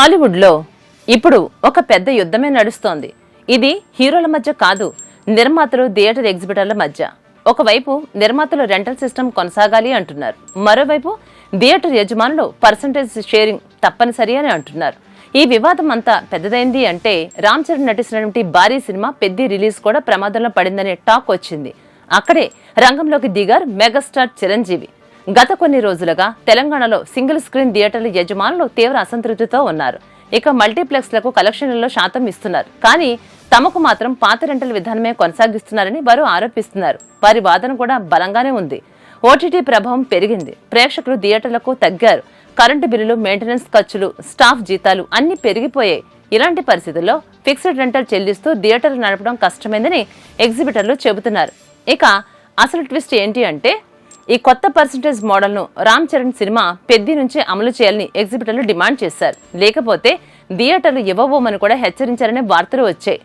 టాలీవుడ్లో ఇప్పుడు ఒక పెద్ద యుద్ధమే నడుస్తోంది. ఇది హీరోల మధ్య కాదు, నిర్మాతలు థియేటర్ ఎగ్జిబిటర్ల మధ్య. ఒకవైపు నిర్మాతలు రెంటల్ సిస్టమ్ కొనసాగాలి అంటున్నారు, మరోవైపు థియేటర్ యజమానులు పర్సంటేజ్ షేరింగ్ తప్పనిసరి అని అంటున్నారు. ఈ వివాదం అంతా పెద్దదైంది అంటే రామ్ చరణ్ నటిస్తున్నటువంటి భారీ సినిమా పెద్ది రిలీజ్ కూడా ప్రమాదంలో పడిందనే టాక్ వచ్చింది. అక్కడే రంగంలోకి దిగారు మెగాస్టార్ చిరంజీవి. గత కొన్ని రోజులుగా తెలంగాణలో సింగిల్ స్క్రీన్ థియేటర్ల యజమానులు తీవ్ర అసంతృప్తితో ఉన్నారు. ఇక మల్టీప్లెక్స్లకు కలెక్షన్లలో శాతం ఇస్తున్నారు, కానీ తమకు మాత్రం పాత రెంటల్ విధానమే కొనసాగిస్తున్నారని వారు ఆరోపిస్తున్నారు. వారి వాదన కూడా బలంగానే ఉంది. ఓటీటీ ప్రభావం పెరిగింది, ప్రేక్షకులు థియేటర్లకు తగ్గారు, కరెంటు బిల్లులు, మెయింటెనెన్స్ ఖర్చులు, స్టాఫ్ జీతాలు అన్ని పెరిగిపోయాయి. ఇలాంటి పరిస్థితుల్లో ఫిక్స్డ్ రెంటల్ చెల్లిస్తూ థియేటర్లు నడపడం కష్టమైందని ఎగ్జిబిటర్లు చెబుతున్నారు. ఇక అసలు ట్విస్ట్ ఏంటి అంటే, ఈ కొత్త పర్సంటేజ్ మోడల్ ను రామ్ చరణ్ సినిమా పెద్ది నుంచి అమలు చేయాలని ఎగ్జిబిటర్లు డిమాండ్ చేశారు. లేకపోతే థియేటర్లు ఇవ్వబోమని కూడా హెచ్చరించారనే వార్తలు వచ్చాయి.